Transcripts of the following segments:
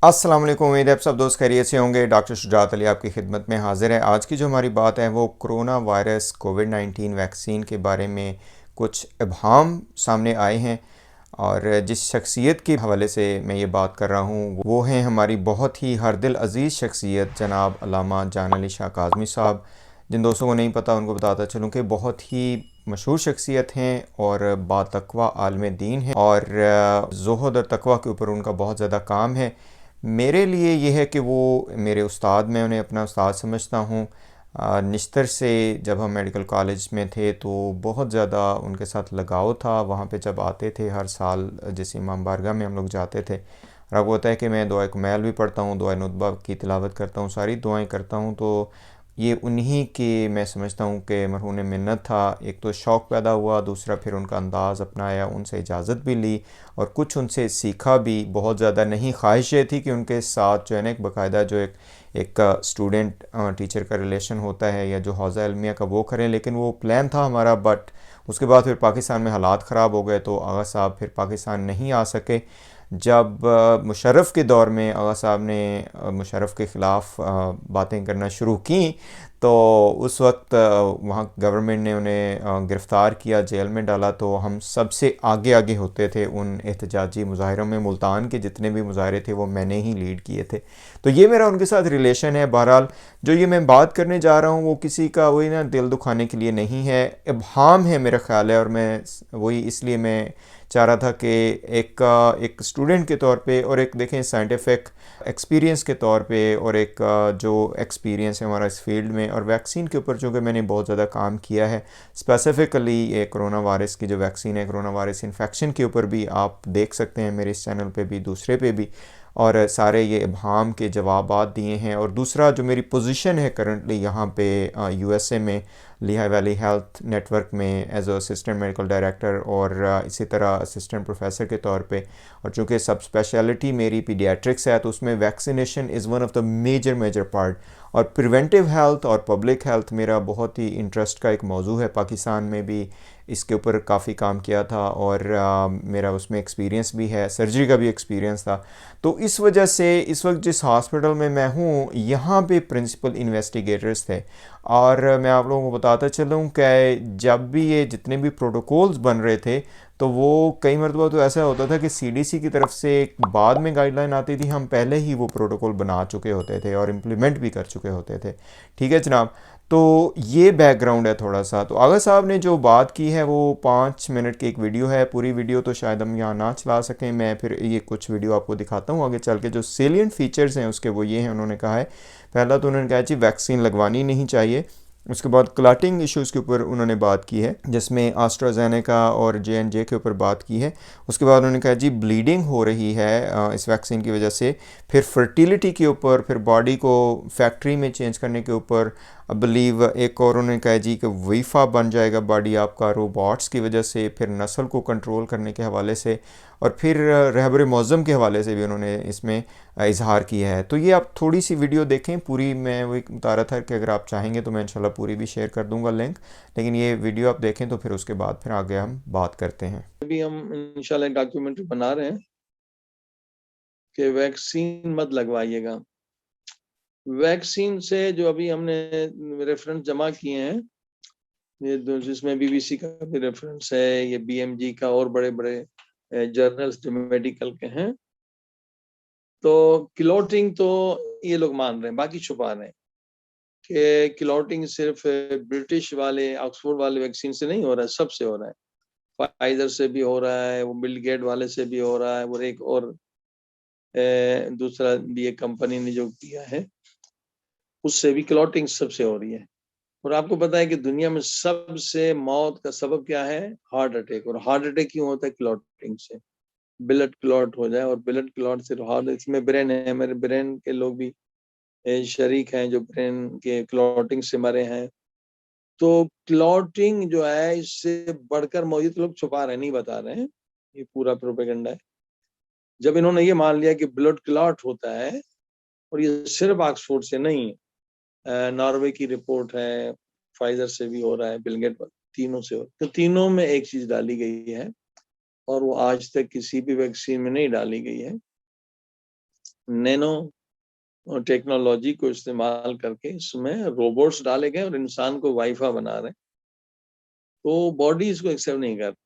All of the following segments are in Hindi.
अस्सलाम वालेकुम। उम्मीद है आप सब दोस्त खैरियत से होंगे। डॉक्टर शुजात अली आपकी खिदमत में हाजिर है। आज की जो हमारी बात है वो कोरोना वायरस कोविड-19 वैक्सीन के बारे में कुछ इब्हाम सामने आए हैं। और जिस शख्सियत के हवाले से मैं ये बात कर रहा हूँ वो हैं हमारी बहुत ही हर दिल अज़ीज़ शख्सियत जनाब अल्लामा जान अली शाह काज़मी साहब। जिन दोस्तों को नहीं पता उनको बताता चलूँ कि बहुत ही मशहूर शख्सियत हैं और बातक़वा आलिम दीन हैं, और ज़ुहद और तक़वा के ऊपर उनका बहुत ज़्यादा काम है। मेरे लिए ये है कि वो मेरे उस्ताद, मैं उन्हें अपना उस्ताद समझता हूँ। निश्तर से जब हम मेडिकल कॉलेज में थे तो बहुत ज़्यादा उनके साथ लगाव था। वहाँ पे जब आते थे हर साल, जिस इमाम बारगाह में हम लोग जाते थे, और आपको पता है कि मैं दुआए कुमैल भी पढ़ता हूँ, दुआए नुतबा की तिलावत करता हूँ, सारी दुआएं करता हूँ। तो ये उन्हीं के मैं समझता हूँ कि मरहून मिन्नत था। एक तो शौक़ पैदा हुआ, दूसरा फिर उनका अंदाज़ अपनाया, उनसे इजाज़त भी ली और कुछ उनसे सीखा भी। बहुत ज़्यादा नहीं, ख्वाहिश ये थी कि उनके साथ जो है ना एक बाकायदा जो एक एक स्टूडेंट टीचर का रिलेशन होता है या जो हौज़ा इल्मिया का वो करें, लेकिन वो प्लान था हमारा। बट उसके बाद फिर पाकिस्तान में हालात ख़राब हो गए तो आगा साहब फिर पाकिस्तान नहीं आ सके। जब मुशर्रफ के दौर में आगा साहब ने मुशर्रफ के ख़िलाफ़ बातें करना शुरू की तो उस वक्त वहाँ गवर्नमेंट ने उन्हें गिरफ़्तार किया, जेल में डाला। तो हम सबसे आगे आगे होते थे उन एहतजाजी मुज़ाहिरों में। मुल्तान के जितने भी मुज़ाहरे थे वो मैंने ही लीड किए थे। तो ये मेरा उनके साथ रिलेशन है। बहरहाल जो ये मैं बात करने जा रहा हूँ वो किसी का वही ना दिल दुखाने के लिए नहीं है, इब्हाम है मेरा ख़्याल है। और मैं वही इसलिए मैं चाह रहा था कि एक स्टूडेंट के तौर पे और एक देखें साइंटिफिक एक्सपीरियंस के तौर पे और एक जो एक्सपीरियंस है हमारा इस फील्ड में और वैक्सीन के ऊपर, जो कि मैंने बहुत ज़्यादा काम किया है स्पेसिफ़िकली ये कोरोना वायरस की जो वैक्सीन है, कोरोना वायरस इन्फेक्शन के ऊपर भी आप देख सकते हैं मेरे इस चैनल पे भी, दूसरे पे भी। और सारे ये इब्हाम के जवाबात दिए हैं। और दूसरा जो मेरी पोजीशन है करंटली यहाँ पे यूएसए में लिहाई वैली हेल्थ नेटवर्क में एज असिस्टेंट मेडिकल डायरेक्टर और इसी तरह असिस्टेंट प्रोफेसर के तौर पे। और चूँकि सब स्पेशलिटी मेरी पीडियाट्रिक्स है तो उसमें vaccination is one of the major part. और प्रिवेंटिव हेल्थ और पब्लिक हेल्थ मेरा बहुत ही इंटरेस्ट का एक मौजू है। पाकिस्तान में भी इसके ऊपर काफ़ी काम किया था और मेरा उसमें एक्सपीरियंस भी है, सर्जरी का भी एक्सपीरियंस था। तो इस वजह से इस वक्त जिस हॉस्पिटल में मैं हूँ यहाँ पे प्रिंसिपल इन्वेस्टिगेटर्स थे। और मैं आप लोगों को बताता चलूँ कि जब भी ये जितने भी प्रोटोकॉल्स बन रहे थे तो वो कई मरतबा तो ऐसा होता था कि सीडीसी की तरफ से एक बाद में गाइडलाइन आती थी, हम पहले ही वो प्रोटोकॉल बना चुके होते थे और इम्प्लीमेंट भी कर चुके होते थे। ठीक है जनाब। तो ये बैकग्राउंड है थोड़ा सा। तो आगा साहब ने जो बात की है वो 5 मिनट की एक वीडियो है। पूरी वीडियो तो शायद हम यहाँ ना चला सकें, मैं फिर ये कुछ वीडियो आपको दिखाता हूँ आगे चल के। जो सेलियंट फीचर्स हैं उसके वो ये हैं। उन्होंने कहा है, पहला तो उन्होंने कहा जी वैक्सीन लगवानी नहीं चाहिए। उसके बाद क्लाटिंग इश्यूज़ के ऊपर उन्होंने बात की है, जिसमें एस्ट्राजेनेका और जे के ऊपर बात की है। उसके बाद उन्होंने कहा जी ब्लीडिंग हो रही है इस वैक्सीन की वजह से। फिर फर्टिलिटी के ऊपर, फिर बॉडी को फैक्ट्री में चेंज करने के ऊपर बिलीव एक और उन्होंने कहा जी कि वीफा बन जाएगा बॉडी आपका रोबोट्स की वजह से। फिर नस्ल को कंट्रोल करने के हवाले से और फिर रहबर मौज़म के हवाले से भी उन्होंने इसमें इजहार किया है। तो ये आप थोड़ी सी वीडियो देखें पूरी। मैं वही बता रहा था कि अगर आप चाहेंगे तो मैं इंशाल्लाह पूरी भी शेयर कर दूंगा लिंक, लेकिन ये वीडियो आप देखें तो फिर उसके बाद फिर आगे हम बात करते हैं। अभी हम इंशाल्लाह डॉक्यूमेंट्री बना रहे हैं कि वैक्सीन मत लगवाइएगा। वैक्सीन से जो अभी हमने रेफरेंस जमा किए हैं, ये जिसमें बीबीसी का भी रेफरेंस है, ये बीएमजी का और बड़े बड़े जर्नल्स जो मेडिकल के हैं, तो क्लॉटिंग तो ये लोग मान रहे हैं, बाकी छुपा रहे हैं कि क्लॉटिंग सिर्फ ब्रिटिश वाले ऑक्सफोर्ड वाले वैक्सीन से नहीं हो रहा है, सबसे हो रहा है। फाइजर से भी हो रहा है, वो बिल गेट वाले से भी हो रहा है, और एक और दूसरा भी एक कंपनी ने जो किया है उससे भी क्लॉटिंग सबसे हो रही है। और आपको पता है कि दुनिया में सबसे मौत का सबब क्या है? Heart attack. और हार्ट अटैक क्यों होता है? क्लॉटिंग से। ब्लड क्लॉट हो जाए, और ब्लड क्लॉट से हार्ट, इसमें ब्रेन है, मेरे ब्रेन के लोग भी शरीक हैं जो ब्रेन के क्लॉटिंग से मरे हैं। तो क्लॉटिंग जो है इससे बढ़कर मौजूद लोग छुपा रहे, नहीं बता रहे हैं, ये पूरा प्रोपेगेंडा है। जब इन्होंने ये मान लिया कि ब्लड क्लॉट होता है, और ये सिर्फ ऑक्सफोर्ड से नहीं, नॉर्वे की रिपोर्ट है, फाइजर से भी हो रहा है, बिलगेट, तीनों से हो, तो तीनों में एक चीज डाली गई है और वो आज तक किसी भी वैक्सीन में नहीं डाली गई है। नैनो टेक्नोलॉजी को इस्तेमाल करके इसमें रोबोट्स डाले गए और इंसान को वाईफाई बना रहे हैं, तो बॉडी इसको एक्सेप्ट नहीं करती।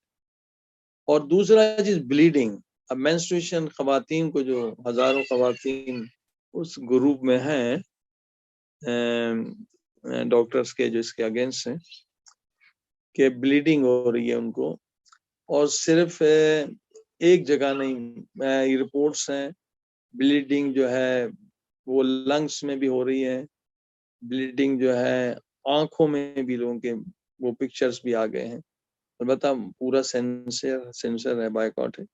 और दूसरा चीज ब्लीडिंग। अब मेंस्ट्रुएशन खवातीन को, जो हजारों खवातीन उस ग्रुप में हैं डॉक्टर्स के जो इसके अगेंस्ट हैं कि ब्लीडिंग हो रही है उनको, और सिर्फ एक जगह नहीं, रिपोर्ट्स हैं ब्लीडिंग जो है वो लंग्स में भी हो रही है, ब्लीडिंग जो है आंखों में भी, लोगों के वो पिक्चर्स भी आ गए हैं। अलबत्ता पूरा सेंसर है, बायकॉट है।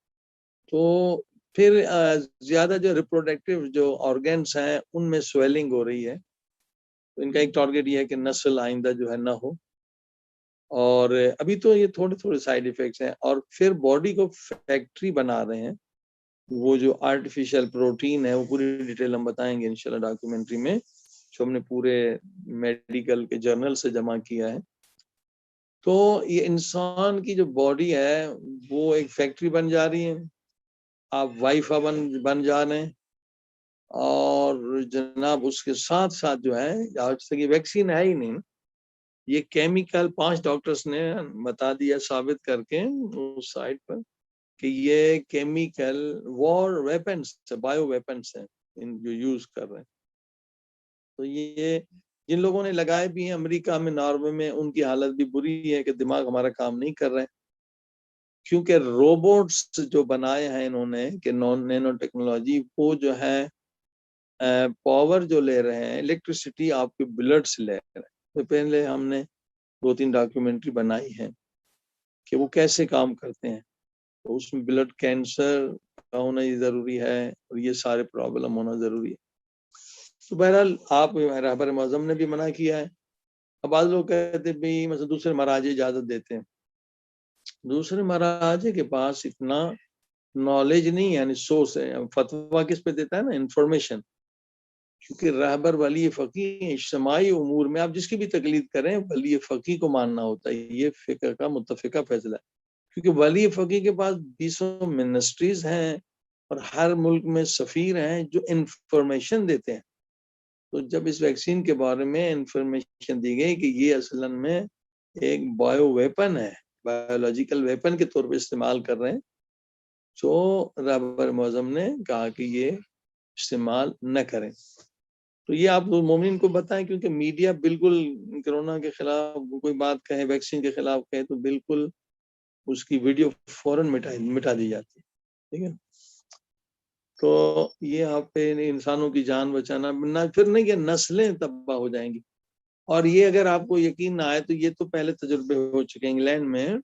तो फिर ज्यादा जो रिप्रोडक्टिव जो ऑर्गन्स हैं उनमें स्वेलिंग हो रही है, तो इनका एक टारगेट ये है कि नस्ल आइंदा जो है ना हो। और अभी तो ये थोड़े थोड़े साइड इफेक्ट्स हैं, और फिर बॉडी को फैक्ट्री बना रहे हैं। वो जो आर्टिफिशियल प्रोटीन है वो पूरी डिटेल हम बताएंगे इंशाल्लाह डॉक्यूमेंट्री में, जो हमने पूरे मेडिकल के जर्नल से जमा किया है। तो ये इंसान की जो बॉडी है वो एक फैक्ट्री बन जा रही है, आप वाईफा बन जा रहे हैं। और जनाब उसके साथ साथ जो है, आज तक ये वैक्सीन है ही नहीं, ये केमिकल 5 डॉक्टर्स ने बता दिया साबित करके उस साइट पर कि ये chemical war weapons, bio weapons हैं जो यूज कर रहे हैं। तो ये जिन लोगों ने लगाए भी हैं अमेरिका में, नॉर्वे में, उनकी हालत भी बुरी है कि दिमाग हमारा काम नहीं कर रहे हैं, क्योंकि रोबोट्स जो बनाए हैं इन्होंने कि नैनो टेक्नोलॉजी, वो जो है पावर जो ले रहे हैं, इलेक्ट्रिसिटी आपके ब्लड से ले रहे हैं। तो पहले हमने 2-3 डॉक्यूमेंट्री बनाई है कि वो कैसे काम करते हैं। तो उसमें ब्लड कैंसर का होना ये जरूरी है, और ये सारे प्रॉब्लम होना जरूरी है। तो बहरहाल आप रहबर मौज़म ने भी मना किया है। अब आज लोग कहते हैं भाई, मतलब दूसरे महाराजे इजाजत देते हैं। दूसरे महाराजे के पास इतना नॉलेज नहीं है, यानी सोर्स है। फतवा किस पे देता है ना, इंफॉर्मेशन। क्योंकि रहबर वली फ़कीह इज्तिमाई उमूर में आप जिसकी भी तकलीद करें, वली फ़कीह को मानना होता है। ये फ़िक़्ह का मुत्तफ़िक़ा फैसला है, क्योंकि वली फ़कीह के पास 20 मिनिस्ट्रीज हैं और हर मुल्क में सफ़ीर हैं जो इंफॉर्मेशन देते हैं। तो जब इस वैक्सीन के बारे में इंफॉर्मेशन दी गई कि ये असलन में एक बायो वेपन है, बायोलॉजिकल वेपन के तौर पे इस्तेमाल कर रहे हैं, तो रहबर मौज़म ने कहा कि ये इस्तेमाल न करें। तो ये आप मोमिन को बताएं, क्योंकि मीडिया बिल्कुल कोरोना के खिलाफ कोई बात कहे, वैक्सीन के खिलाफ कहे, तो बिल्कुल उसकी वीडियो फौरन मिटा दी जाती है। ठीक है, तो ये आप पे इंसानों की जान बचाना ना, फिर नहीं कि नस्लें तबाह हो जाएंगी। और ये अगर आपको यकीन ना आए तो ये तो पहले तजुर्बे हो चुके हैं इंग्लैंड में।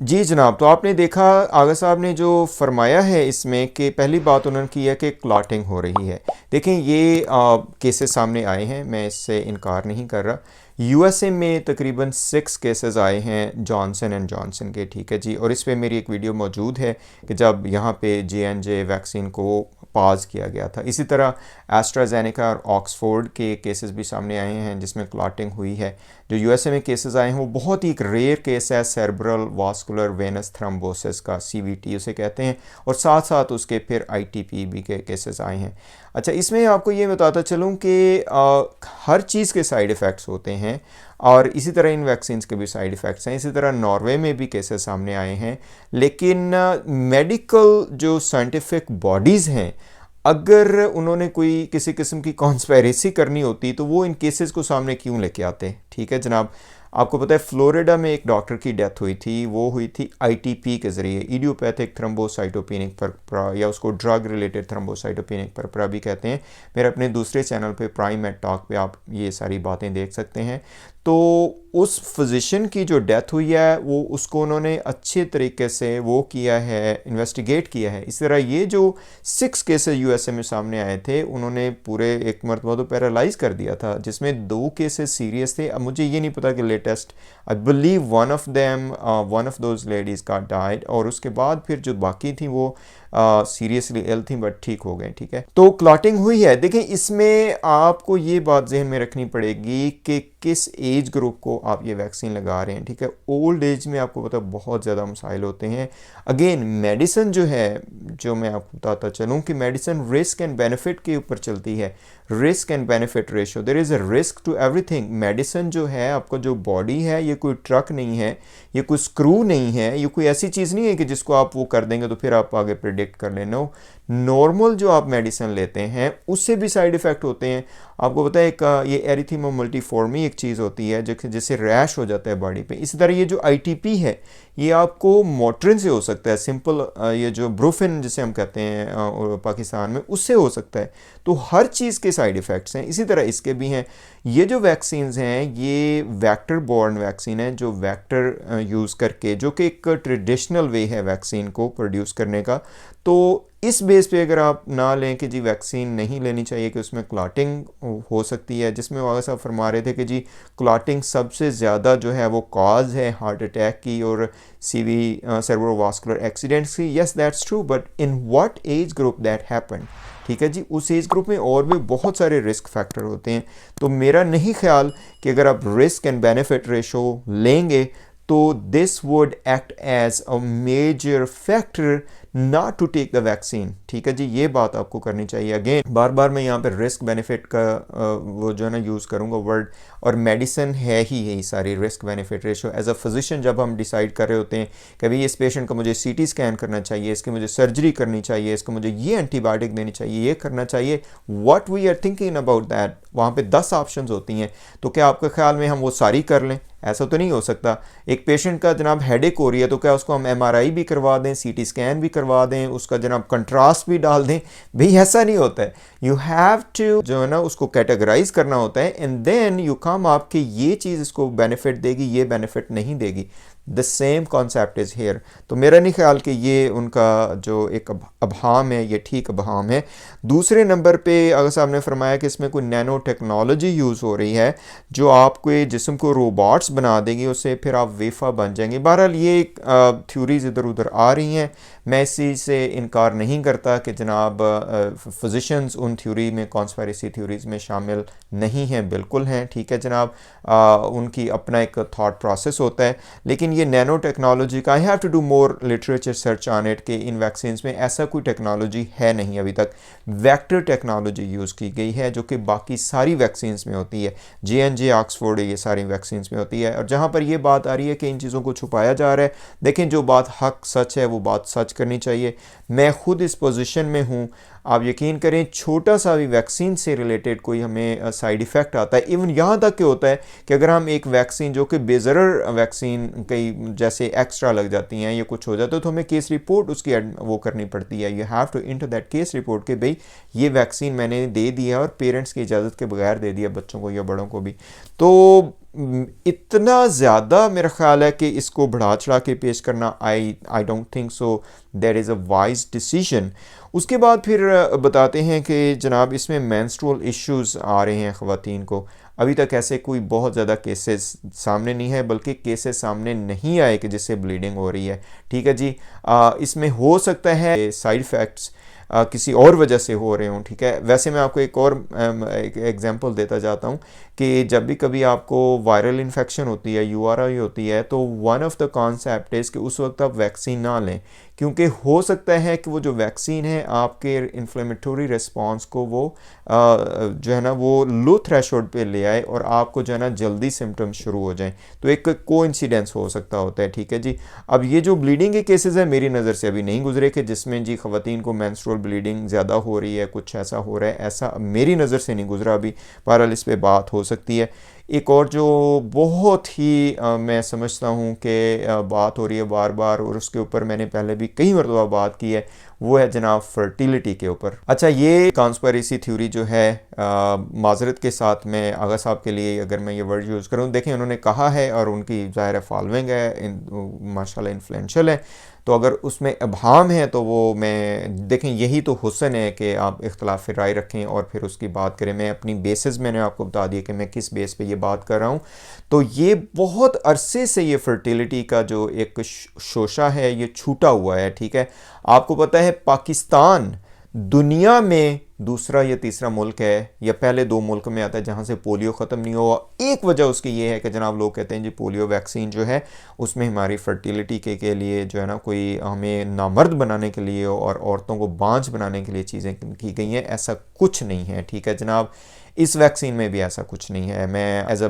जी जनाब, तो आपने देखा आगा साहब ने जो फरमाया है इसमें कि पहली बात उन्होंने की है कि क्लॉटिंग हो रही है। देखें ये केसेस सामने आए हैं, मैं इससे इनकार नहीं कर रहा। यूएसए में तकरीबन 6 केसेस आए हैं जॉनसन एंड जॉनसन के, ठीक है जी। और इस पे मेरी एक वीडियो मौजूद है कि जब यहाँ पे J&J वैक्सीन को पाज किया गया था। इसी तरह एस्ट्राजेनेका और ऑक्सफोर्ड के केसेस भी सामने आए हैं जिसमें क्लॉटिंग हुई है। जो यूएसए में केसेस आए हैं वो बहुत ही एक रेयर केस है, सेरेब्रल वास्कुलर वेनस थ्रोम्बोसिस का, CVT उसे कहते हैं, और साथ साथ उसके फिर ITP के केसेस आए हैं। अच्छा, इसमें आपको ये बताता चलूँ कि हर चीज़ के साइड इफ़ेक्ट्स होते हैं, और इसी तरह इन वैक्सीन्स के भी साइड इफ़ेक्ट्स हैं। इसी तरह नॉर्वे में भी केसेस सामने आए हैं, लेकिन मेडिकल जो साइंटिफिक बॉडीज़ हैं, अगर उन्होंने कोई किसी किस्म की कॉन्स्पेरेसी करनी होती तो वो इन केसेस को सामने क्यों लेके आते हैं। ठीक है जनाब, आपको पता है फ्लोरिडा में एक डॉक्टर की डेथ हुई थी, वो हुई थी ITP के ज़रिए, इडियोपैथिक थ्रोम्बोसाइटोपेनिक परपरा, या उसको ड्रग रिलेटेड थ्रोम्बोसाइटोपेनिक परपरा भी कहते हैं। मेरे अपने दूसरे चैनल पे प्राइम मेड टॉक पे आप ये सारी बातें देख सकते हैं। तो उस फिजिशियन की जो डेथ हुई है वो उसको उन्होंने अच्छे तरीके से वो किया है, इन्वेस्टिगेट किया है। इस तरह ये जो 6 केसेस यूएसए में सामने आए थे, उन्होंने पूरे एक मरतबा तो पैरालाइज कर दिया था, जिसमें 2 केसेस सीरियस थे। अब मुझे ये नहीं पता कि latest, I believe one of those ladies का डाइड, और उसके बाद फिर जो बाकी थी वो सीरियसली इल थी बट ठीक हो गए। ठीक है, तो क्लॉटिंग हुई है। देखें इसमें आपको ये बात जहन में रखनी पड़ेगी कि किस एज ग्रुप को आप ये वैक्सीन लगा रहे हैं, ठीक है। ओल्ड एज में आपको पता बहुत ज़्यादा मसाइल होते हैं। अगेन मेडिसिन जो है, जो मैं आपको बताता चलूँ कि मेडिसिन रिस्क एंड बेनिफिट के ऊपर चलती है, risk and benefit ratio, there is a risk to everything. Medicine जो है, आपका जो बॉडी है, ये कोई ट्रक नहीं है, ये कोई स्क्रू नहीं है, ये कोई ऐसी चीज़ नहीं है कि जिसको आप वो कर देंगे तो फिर आप आगे प्रिडिक्ट कर लेना। नॉर्मल जो आप मेडिसिन लेते हैं उससे भी साइड इफ़ेक्ट होते हैं। आपको पता है एक ये एरिथीमा मल्टीफॉर्मी एक चीज़ होती है जिससे रैश हो जाता है बॉडी पे। इसी तरह ये जो आईटीपी है ये आपको मोटरिन से हो सकता है, सिंपल ये जो ब्रूफिन जिसे हम कहते हैं पाकिस्तान में, उससे हो सकता है। तो हर चीज़ के साइड इफ़ेक्ट्स हैं, इसी तरह इसके भी हैं। ये जो वैक्सीन्स हैं ये वेक्टर बॉर्न वैक्सीन है, जो वेक्टर यूज़ करके, जो कि एक ट्रेडिशनल वे है वैक्सीन को प्रोड्यूस करने का। तो इस बेस पे अगर आप ना लें कि जी वैक्सीन नहीं लेनी चाहिए कि उसमें क्लॉटिंग हो सकती है, जिसमें वागा साहब फरमा रहे थे कि जी क्लॉटिंग सबसे ज़्यादा जो है वो कॉज है हार्ट अटैक की और सीवी सेरेब्रोवास्कुलर एक्सीडेंट्स की। Yes that's true, but in what age group that happen, ठीक है जी। उस एज ग्रुप में और भी बहुत सारे रिस्क फैक्टर होते हैं। तो मेरा नहीं ख्याल कि अगर आप रिस्क एंड बेनिफिट रेशो लेंगे तो this would act as a major factor not to take the vaccine, ठीक है जी। ये बात आपको करनी चाहिए। अगेन बार बार मैं यहाँ पे रिस्क बेनिफिट का वो जो है ना यूज़ करूँगा वर्ड, और मेडिसिन है ही यही सारी risk benefit ratio. As a physician जब हम डिसाइड कर रहे होते हैं कि भाई इस पेशेंट का मुझे सीटी स्कैन करना चाहिए, इसकी मुझे सर्जरी करनी चाहिए, इसको मुझे ये एंटीबायोटिक देनी चाहिए, ये करना चाहिए, what we are thinking about that, वहाँ पे 10 ऑप्शंस होती हैं। तो क्या आपके ख्याल में हम वो सारी कर लें? ऐसा तो नहीं हो सकता। एक पेशेंट का जनाब हेडेक हो रही है तो क्या उसको हम एमआरआई भी करवा दें, सीटी स्कैन भी करवा दें, उसका जनाब कंट्रास्ट भी डाल दें? भाई ऐसा नहीं होता है। यू हैव टू जो है ना उसको कैटेगराइज करना होता है एंड देन यू कम आप कि ये चीज़ इसको बेनिफिट देगी, ये बेनिफिट नहीं देगी। The same concept is here. तो मेरा नहीं ख्याल कि ये उनका जो एक अभाम है ये ठीक अभाम है। दूसरे नंबर पे अगर साहब ने फरमाया कि इसमें कोई नैनो टेक्नोलॉजी यूज़ हो रही है जो आपके जिस्म को रोबोट्स बना देगी, उससे फिर आप वेफा बन जाएंगे। बहरहाल ये थ्योरीज इधर उधर आ रही हैं, मैं इस चीज़ से इनकार नहीं करता कि जनाब फिजिशंस उन थ्योरी में, कॉन्स्पिरेसी थ्योरीज़ में शामिल नहीं हैं, बिल्कुल हैं, ठीक है जनाब। उनकी अपना एक थाट प्रोसेस होता है। लेकिन ये नैनो टेक्नोलॉजी का I have to do more literature search on it कि इन वैक्सीन्स में ऐसा कोई टेक्नोलॉजी है नहीं अभी तक। वेक्टर टेक्नोलॉजी यूज़ की गई है जो कि बाकी सारी वैक्सीन्स में होती है, J&J ऑक्सफोर्ड ये सारी वैक्सीन्स में होती है। और जहाँ पर ये बात आ रही है कि इन चीज़ों को छुपाया जा रहा है, देखें जो बात हक सच है वो बात सच करनी चाहिए। मैं खुद इस पोजीशन में हूँ, आप यकीन करें छोटा सा भी वैक्सीन से रिलेटेड कोई हमें साइड इफ़ेक्ट आता है, इवन यहाँ तक कि होता है कि अगर हम एक वैक्सीन जो कि बेज़रर वैक्सीन कई जैसे एक्स्ट्रा लग जाती हैं या कुछ हो जाता है तो हमें केस रिपोर्ट उसकी वो करनी पड़ती है। You have to enter that case report कि भाई ये वैक्सीन मैंने दे दी है और पेरेंट्स की इजाज़त के बगैर दे दिया, बच्चों को या बड़ों को भी। तो इतना ज़्यादा मेरा ख्याल है कि इसको बढ़ा चढ़ा के पेश करना I don't think so that is a wise decision. उसके बाद फिर बताते हैं कि जनाब इसमें मेंस्ट्रुअल इश्यूज़ आ रहे हैं ख़वातीन को। अभी तक ऐसे कोई बहुत ज़्यादा केसेस सामने नहीं है, बल्कि केसेस सामने नहीं आए कि जिससे ब्लीडिंग हो रही है, ठीक है जी। इसमें हो सकता है साइड इफ़ेक्ट्स किसी और वजह से हो रहे हों, ठीक है। वैसे मैं आपको एक और एग्जांपल देता जाता हूँ कि जब भी कभी आपको वायरल इन्फेक्शन होती है, URI होती है, तो one of the concept is कि उस वक्त आप वैक्सीन ना लें, क्योंकि हो सकता है कि वो जो वैक्सीन है आपके इन्फ्लेमेटरी रिस्पांस को वो जो है ना वो लो थ्रेशोल्ड पे ले आए और आपको जो है ना जल्दी सिम्टम्स शुरू हो जाएं। तो एक कोइंसिडेंस हो सकता होता है, ठीक है जी। अब ये जो ब्लीडिंग के केसेस हैं मेरी नज़र से अभी नहीं गुजरे कि जिसमें जी ख़वातीन को मेंस्ट्रुअल ब्लीडिंग ज़्यादा हो रही है, कुछ ऐसा हो रहा है, ऐसा मेरी नज़र से नहीं गुजरा अभी। बहरहाल इस पर बात हो सकती है। एक और जो बहुत ही मैं समझता हूँ कि बात हो रही है बार बार और उसके ऊपर मैंने पहले भी कई मरतबा बात की है, वो है जनाब फर्टिलिटी के ऊपर। अच्छा, ये कॉन्स्पिरेसी थ्योरी जो है माजरत के साथ में आगा साहब के लिए अगर मैं ये वर्ड यूज़ करूँ, देखें उन्होंने कहा है और उनकी ज़ाहिर फॉलोइंग है, माशाल्लाह इन्फ्लुएंशियल है, तो अगर उसमें अभाम है तो वो मैं देखें यही तो हुस्न है कि आप इख्तलाफ राय रखें और फिर उसकी बात करें। मैं अपनी बेसिस मैंने आपको बता दिया कि मैं किस बेस पे ये बात कर रहा हूँ। तो ये बहुत अरसे से ये फर्टिलिटी का जो एक शोशा है ये छूटा हुआ है, ठीक है। आपको पता है पाकिस्तान दुनिया में दूसरा या तीसरा मुल्क है या पहले 2 मुल्क में आता है जहाँ से पोलियो ख़त्म नहीं हुआ। एक वजह उसकी ये है कि जनाब लोग कहते हैं जी पोलियो वैक्सीन जो है उसमें हमारी फर्टिलिटी के लिए जो है ना कोई हमें नामर्द बनाने के लिए और औरतों को बांझ बनाने के लिए चीज़ें की गई हैं। ऐसा कुछ नहीं है, ठीक है जनाब। इस वैक्सीन में भी ऐसा कुछ नहीं है। मैं as a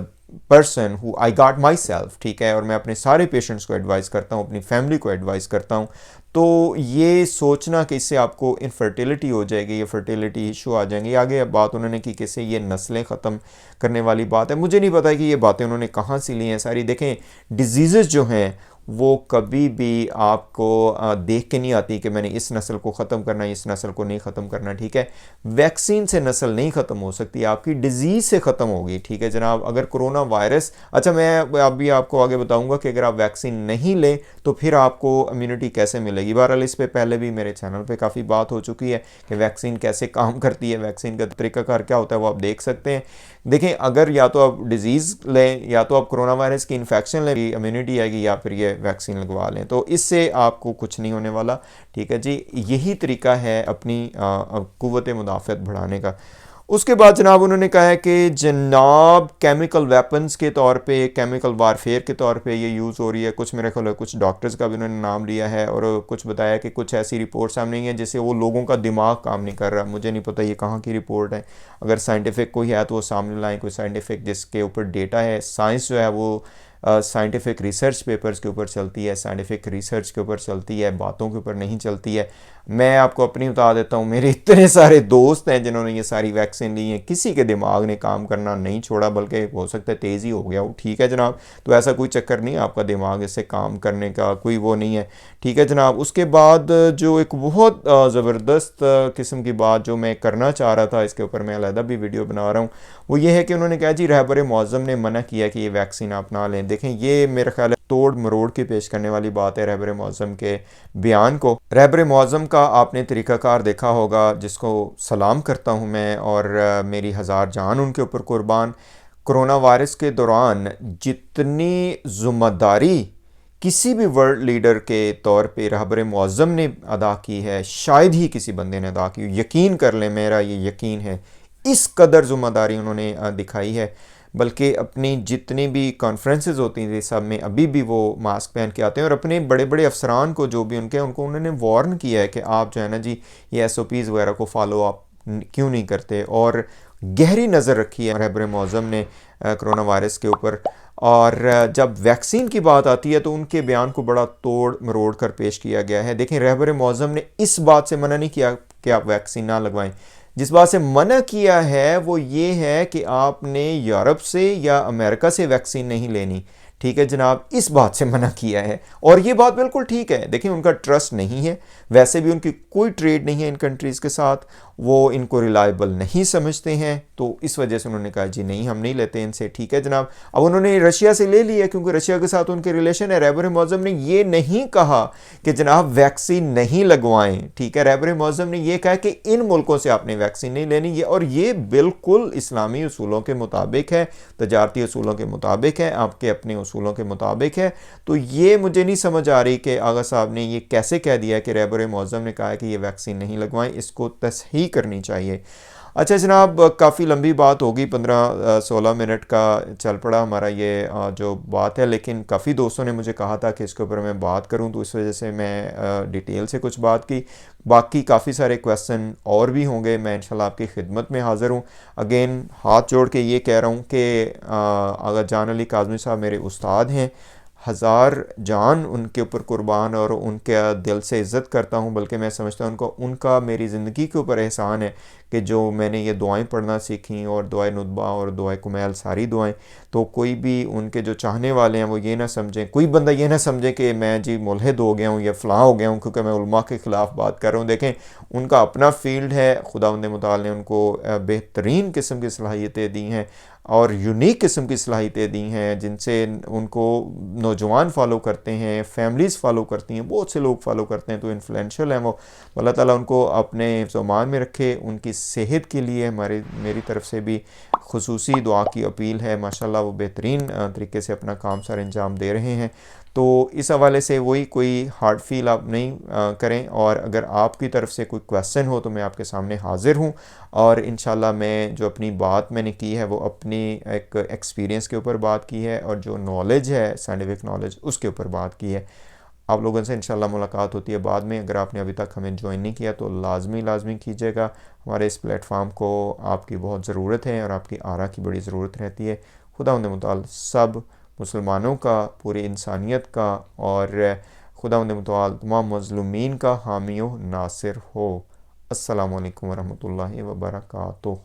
person who I got myself, ठीक है, और मैं अपने सारे पेशेंट्स को एडवाइस करता हूँ, अपनी फैमिली को एडवाइस करता हूँ। तो ये सोचना कि इससे आपको इनफर्टिलिटी हो जाएगी या फर्टिलिटी इशू आ जाएंगे, आगे बात उन्होंने की कैसे ये नस्लें ख़त्म करने वाली बात है। मुझे नहीं पता कि ये बातें उन्होंने कहाँ से ली हैं सारी। देखें डिजीज़ जो हैं वो कभी भी आपको देख के नहीं आती कि मैंने इस नस्ल को ख़त्म करना है, इस नस्ल को नहीं ख़त्म करना, ठीक है। वैक्सीन से नस्ल नहीं ख़त्म हो सकती, आपकी डिजीज़ से ख़त्म होगी, ठीक है जनाब। अगर कोरोना वायरस, अच्छा मैं अभी आपको आगे बताऊंगा कि अगर आप वैक्सीन नहीं लें तो फिर आपको इम्यूनिटी कैसे मिलेगी। बहरहाल इस पे पहले भी मेरे चैनल पे काफ़ी बात हो चुकी है कि वैक्सीन कैसे काम करती है, वैक्सीन का तरीकाकार क्या होता है, वो आप देख सकते हैं। देखें अगर या तो आप डिजीज़ लें या तो आप कोरोना वायरस की इन्फेक्शन लें, इम्यूनिटी आएगी, या फिर ये वैक्सीन लगवा लें, तो इससे आपको कुछ नहीं होने वाला, ठीक है जी। यही तरीका है अपनी क़ुव्वत मुदाफ़अत बढ़ाने का। उसके बाद जनाब उन्होंने कहा है कि जनाब केमिकल वेपन्स के तौर पे, केमिकल वारफेयर के तौर पे ये यूज़ हो रही है। कुछ मेरे ख्याल है कुछ डॉक्टर्स का भी उन्होंने नाम लिया है और कुछ बताया कि कुछ ऐसी रिपोर्ट सामने आई है जिससे वो लोगों का दिमाग काम नहीं कर रहा। मुझे नहीं पता ये कहाँ की रिपोर्ट है, अगर साइंटिफिक कोई है तो वो सामने लाएँ, कोई साइंटिफिक जिसके ऊपर डेटा है। साइंस जो है वो साइंटिफिक रिसर्च पेपर्स के ऊपर चलती है, साइंटिफिक रिसर्च के ऊपर चलती है, बातों के ऊपर नहीं चलती है। मैं आपको अपनी बता देता हूँ, मेरे इतने सारे दोस्त हैं जिन्होंने ये सारी वैक्सीन ली हैं, किसी के दिमाग ने काम करना नहीं छोड़ा, बल्कि हो सकता है तेज़ी हो गया हो, ठीक है जनाब। तो ऐसा कोई चक्कर नहीं, आपका दिमाग इससे काम करने का कोई वो नहीं है, ठीक है जनाब। उसके बाद जो एक बहुत ज़बरदस्त किस्म की बात जो मैं करना चाह रहा था, इसके ऊपर मैं अलहदा भी वीडियो बना रहा हूँ, वो ये है कि उन्होंने कहा जी रहबर मौज़म ने मना किया कि ये वैक्सीन आप ना लें। देखें ये मेरा ख्याल है तोड़ मरोड़ के पेश करने वाली बात है रहबर मौज़म के बयान को। रहबर मौज़म का आपने तरीक़ाकार देखा होगा, जिसको सलाम करता हूँ मैं, और मेरी हज़ार जान उनके ऊपर कुर्बान। कोरोना वायरस के दौरान जितनी ज़िम्मेदारी किसी भी वर्ल्ड लीडर के तौर पे रहबर मौज़म ने अदा की है, शायद ही किसी बंदे ने अदा की। यकीन कर लें, मेरा ये यकीन है, इस कदर ज़िम्मेदारी उन्होंने दिखाई है। बल्कि अपनी जितनी भी कॉन्फ्रेंसेस होती थी सब में अभी भी वो मास्क पहन के आते हैं, और अपने बड़े बड़े अफसरान को जो भी उनको उन्होंने वार्न किया है कि आप जो है ना जी ये SOPs वगैरह को फॉलो आप क्यों नहीं करते। और गहरी नज़र रखी है रहबर मौज़म ने कोरोना वायरस के ऊपर। और जब वैक्सीन की बात आती है तो उनके बयान को बड़ा तोड़ मरोड़ कर पेश किया गया है। देखें रहबर मौज़म ने इस बात से मना नहीं किया कि आप वैक्सीन ना लगवाएं, जिस बात से मना किया है वो ये है कि आपने यूरोप से या अमेरिका से वैक्सीन नहीं लेनी, ठीक है जनाब, इस बात से मना किया है। और ये बात बिल्कुल ठीक है। देखिए उनका ट्रस्ट नहीं है, वैसे भी उनकी कोई ट्रेड नहीं है इन कंट्रीज़ के साथ, वो इनको रिलायबल नहीं समझते हैं, तो इस वजह से उन्होंने कहा जी नहीं हम नहीं लेते इनसे, ठीक है जनाब। अब उन्होंने रशिया से ले लिया क्योंकि रशिया के साथ उनके रिलेशन है। रहबर मौज़म ने ये नहीं कहा कि जनाब वैक्सीन नहीं लगवाएं, ठीक है। रहबर मौज़म ने यह कहा कि इन मुल्कों से आपने वैक्सीन नहीं लेनी, और ये बिल्कुल इस्लामी उसूलों के मुताबिक है, तजारती उसूलों के मुताबिक है, आपके अपने उसूलों के मुताबिक है। तो ये मुझे नहीं समझ आ रही कि आगा साहब ने ये कैसे कह दिया कि रहबर मौज़म ने कहा कि ये वैक्सीन नहीं लगवाएं, इसको तस्हीह करनी चाहिए। अच्छा जनाब काफ़ी लंबी बात होगी, 15-16 मिनट का चल पड़ा हमारा ये जो बात है, लेकिन काफ़ी दोस्तों ने मुझे कहा था कि इसके ऊपर मैं बात करूं, तो इस वजह से मैं डिटेल से कुछ बात की। बाकी काफ़ी सारे क्वेश्चन और भी होंगे, मैं इंशाल्लाह आपकी खिदमत में हाज़िर हूं। अगेन हाथ जोड़ के ये कह रहा हूं कि आगा जान अली काज़मी साहब मेरे उस्ताद हैं, हज़ार जान उनके ऊपर कुर्बान, और उनके दिल से इज़्ज़त करता हूँ। बल्कि मैं समझता हूँ उनका मेरी ज़िंदगी के ऊपर एहसान है कि जो मैंने ये दुआएं पढ़ना सीखी, और दुआए नुतबा और दुआए कुमैल, सारी दुआएं। तो कोई भी उनके जो चाहने वाले हैं वो ये ना समझें, कोई बंदा ये ना समझे कि मैं जी मुल्हिद हो गया हूँ या फ़लाँ हो गया हूँ क्योंकि मैं उलमा के ख़िलाफ़ बात कर रहा हूँ। देखें उनका अपना फ़ील्ड है, खुदावंद मुताल ने उनको बेहतरीन किस्म की सलाहियतें दी हैं और यूनिक किस्म की सलाहियतें दी हैं, जिनसे उनको नौजवान फॉलो करते हैं, फैमिलीज़ फॉलो करती हैं, बहुत से लोग फॉलो करते हैं, तो इन्फ्लुएंशियल हैं वो। अल्लाह ताला उनको अपने ज़मान में रखे। उनकी सेहत के लिए मेरी तरफ से भी खुसूसी दुआ की अपील है। माशाल्लाह वो बेहतरीन तरीके से अपना काम सर अंजाम दे रहे हैं। तो इस हवाले से वही कोई हार्ड फील आप नहीं करें, और अगर आपकी तरफ से कोई क्वेश्चन हो तो मैं आपके सामने हाज़िर हूँ। और इंशाल्लाह मैं जो अपनी बात मैंने की है वो अपनी एक एक्सपीरियंस के ऊपर बात की है, और जो नॉलेज है साइंटिफिक नॉलेज उसके ऊपर बात की है। आप लोगों से इंशाल्लाह मुलाकात होती है बाद में। अगर आपने अभी तक हमें ज्वाइन नहीं किया तो लाजमी कीजिएगा। हमारे इस प्लेटफार्म को आपकी बहुत ज़रूरत है और आपकी आरा की बड़ी ज़रूरत रहती है। खुदावंद मुताल सब मुसलमानों का, पूरी इंसानियत का, और खुदावंद मुताल तमाम मज़लूमीन का हामी व नासिर हो। अस्सलामु अलैकुम वरहमतुल्लाहि वबरकातुहू।